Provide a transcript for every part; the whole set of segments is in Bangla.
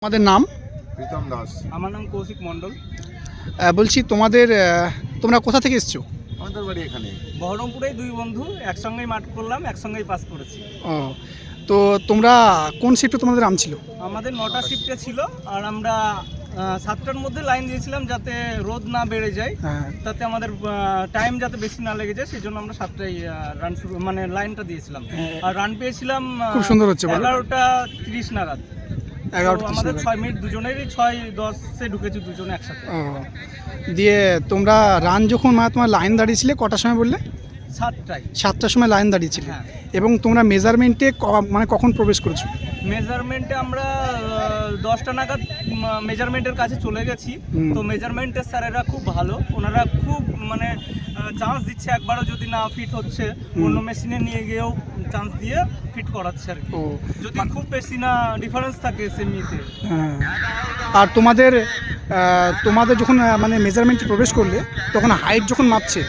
তোমাদের নাম? প্রীতম দাস। আমার নাম কৌশিক মণ্ডল। বলছি তোমরা কোথা থেকে এসছো? আমাদের বাড়ি এখানে বহরমপুরেই দুই বন্ধু একসঙ্গেই মাঠ করলাম, একসঙ্গেই পাস করেছি। ও, তো তোমরা কোন শিফটে তোমাদের নাম ছিল? আমাদের 9টা শিফটে ছিল আর আমরা 7টার মধ্যে লাইন দিয়েছিলাম যাতে রোদ না বেড়ে যায়, হ্যাঁ। তাতে আমাদের টাইম যাতে বেশি না লেগে যায়, সেই জন্য আমরা 7টায় রান শুরু লাইনটা দিয়েছিলাম। আর রান পেয়েছিলাম খুব সুন্দর হচ্ছে, বলো। 11:30 নাগাদ। 11:30 আমাদের নাগাদ। 6 মিনিট দুজনেরই 6:10-এ ঢুকেছি দুজনে একসাথে। ও, দিয়ে তোমরা রান যখন তোমার লাইন দাঁড়িয়েছিলে কটার সময় বললে? 7টায়। 7টার সময় লাইন দাঁড়িয়েছিলে। হ্যাঁ। এবং তোমরা মেজারমেন্টে কখন প্রবেশ করেছো? মেজারমেন্টে আমরা 10টা নাগাদ মেজারমেন্টের কাছে চলে গেছি। তো মেজারমেন্টের স্যারেরা খুব ভালো, ওনারা খুব চান্স দিচ্ছে, একবারও যদি না ফিট হচ্ছে অন্য মেশিনে নিয়ে গিয়েও চান্স দিয়ে ফিট করাচ্ছে আর কি, যদি খুব বেশি না ডিফারেন্স থাকে সেমিতে। হ্যাঁ। আর তোমাদের যখন মেজারমেন্টে প্রবেশ করলে তখন হাইট যখন মাপছে,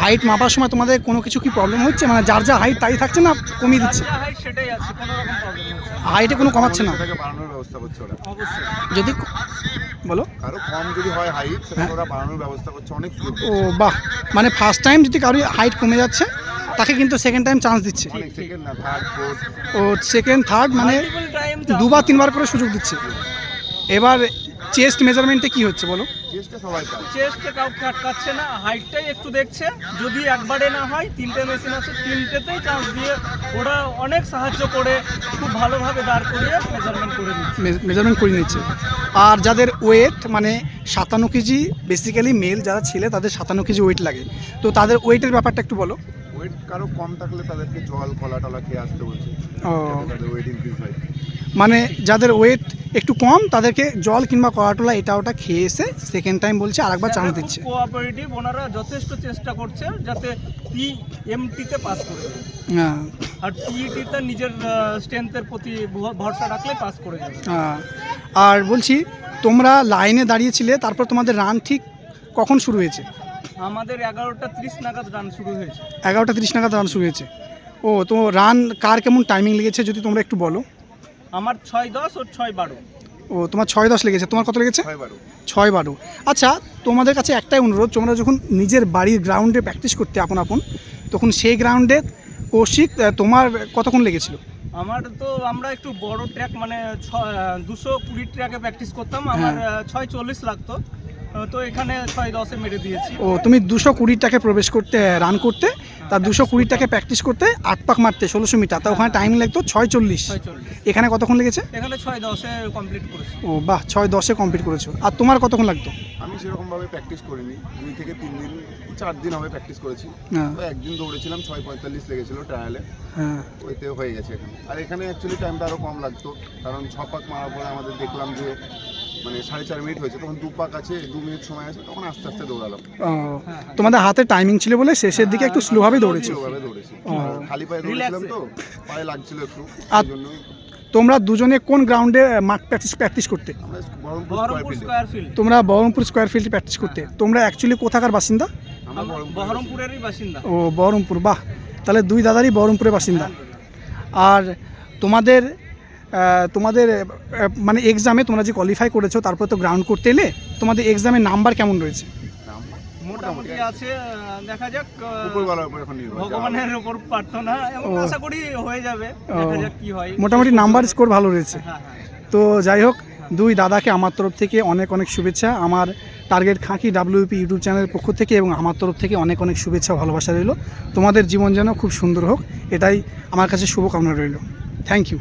হাইট মাপার সময় তোমাদের কোনো কিছু কি প্রবলেম হচ্ছে? যার যা হাইট তাই থাকছে না কমিয়ে দিচ্ছে? হাইট সেটাই আছে, কোনো রকম প্রবলেম হচ্ছে না। হাইটে কোনো কমাচ্ছে না? সেটাকে বাড়ানোর ব্যবস্থা করছে ওরা। অবশ্যই। যদি বলো। কারো কম যদি হয় হাইট, সেটাকে ওরা বাড়ানোর ব্যবস্থা করছে, অনেক সুযোগ ও বাহ, ফার্স্ট টাইম যদি কারোর হাইট কমে যাচ্ছে তাকে কিন্তু সেকেন্ড টাইম চান্স দিচ্ছে। অনেক সেকেন্ড না, থার্ড, ফোর্থ। ও, সেকেন্ড থার্ড Multiple time দুবার তিনবার করে সুযোগ দিচ্ছে। এবার চেস্ট মেজারমেন্টে কি হচ্ছে বলো? চেষ্টা সবাই পায়। চেস্টে কাউকে আটকাচ্ছে না, হাইটটাই একটু দেখছে, যদি একবারে না হয় 3টে মেশিন আছে, 3টেতেই চান্স দিয়ে ওরা অনেক সাহায্য করে খুব ভালোভাবে দাঁড় করিয়ে মেজারমেন্ট করে নিচ্ছে। আর যাদের ওয়েট 57 কেজি, বেসিক্যালি মেল যারা ছেলে তাদের 57 কেজি ওয়েট লাগে, তো তাদের ওয়েটের ব্যাপারটা একটু বলো। ওয়েট কারো কম থাকলে তাদেরকে জল কলা টলা খেয়ে আসতে বলছে, ও, তাদের ওয়েট ইনক্রিজ হয়। যাদের ওয়েট একটু কম তাদেরকে জল কিংবা কলাটোলা এটা ওটা খেয়ে এসে সেকেন্ড টাইম বলছে আরেকবার চান্স দিচ্ছে। কোঅপারেটিভ, ওনারা যথেষ্ট চেষ্টা করছে যাতে পিএমটিতে পাস করে যায়। হ্যাঁ। আর পিইটিতে নিজের স্ট্রেংথের প্রতি ভরসা রাখলে পাস করে যাবে। আর বলছি তোমরা লাইনে দাঁড়িয়েছিলে, তারপর তোমাদের রান ঠিক কখন শুরু হয়েছে? আমাদের 11:30 নাগাদ রান শুরু হয়েছে। 11:30 নাগাদ রান শুরু হয়েছে। ও, তো রান কার কেমন টাইমিং লেগেছে যদি তোমরা একটু বলো। আমার 6:10 ও 6:12। ও, তোমার 6:10 লেগেছে, তোমার কত লেগেছে? 6:12। আচ্ছা, তোমাদের কাছে একটাই অনুরোধ, তোমরা যখন নিজের বাড়ির গ্রাউন্ডে প্র্যাকটিস করতে আপন তখন সেই গ্রাউন্ডে কৌশিক তোমার কতক্ষণ লেগেছিল? আমরা একটু বড় ট্র্যাক 220 ট্র্যাকে প্র্যাকটিস করতাম, আমার 6:40 লাগতো, তো এখানে 6:10-এ মেরে দিয়েছি। ও, তুমি 220টাকে প্রবেশ করতে রান করতে, তার 220টাকে প্র্যাকটিস করতে 8 পাক মারতে 1600 মিটার, তা ওখানে টাইম লাগতো 6:40। এখানে কতক্ষণ লেগেছে? এখানে 6:10-এ কমপ্লিট করেছি। ও বাহ, 6:10-এ কমপ্লিট করেছো। আর তোমার কতক্ষণ লাগতো? আমি সেরকমভাবে প্র্যাকটিস করিনি, 2 থেকে 3 দিন 4 দিন হবে প্র্যাকটিস করেছি। তো একদিন দৌড়েছিলাম, 6:45 লেগেছিল ট্রায়ালে। হ্যাঁ, ওইতে হয়ে গেছে এখানে। আর এখানে অ্যাকচুয়ালি টাইমটা আরও কম লাগতো, কারণ 6 পাক মারার পরে আমাদের দেখলাম যে 4.5 মিনিট হয়েছে, তখন 2 পাক আছে, 2 মিনিট সময় আছে, তখন আস্তে আস্তে দৌড়ালাম। তোমাদের হাতে টাইমিং ছিল বলে শেষের দিকে একটু স্লোভাবে দৌড়েছো। খালি পায়ে দৌড়েছিলাম তো, পায়ে লাগছিল একটু, আর সেই জন্য। তোমরা দুজনে কোন গ্রাউন্ডে মাঠ প্র্যাকটিস করতে? আমরা বহরমপুর স্কয়ার ফিল্ড। তোমরা বহরমপুর স্কয়ার ফিল্ডে প্র্যাকটিস করতে। তোমরা অ্যাকচুয়ালি কোথাকার বাসিন্দা? আমরা বহরমপুরেরই বাসিন্দা। ও, বহরমপুর, বাহ, তাহলে দুই দাদারই বহরমপুরের বাসিন্দা। আর তোমাদের এক্সামে তোমরা যে কোয়ালিফাই করেছো, তারপর তো গ্রাউন্ড করতে এলে, তোমাদের এক্সামের নাম্বার কেমন রয়েছে? মোটামুটি আছে, দেখা যাক, উপরওয়ালার উপর এখন নির্ভর, ভগবানের উপর প্রার্থনা, এবং আশা করি হয়ে যাবে, দেখা যাক কি হয়। মোটামুটি নাম্বার স্কোর ভালো রয়েছে। হ্যাঁ। তো যাই হোক, দুই দাদাকে আমার তরফ থেকে অনেক অনেক শুভেচ্ছা, আমার টার্গেট খাঁকি WP ইউটিউব চ্যানেলের পক্ষ থেকে, এবং আমার তরফ থেকে অনেক অনেক শুভেচ্ছা ভালোবাসা রইল। তোমাদের জীবন যেন খুব সুন্দর হোক, এটাই আমার কাছে শুভকামনা রইল। Thank you.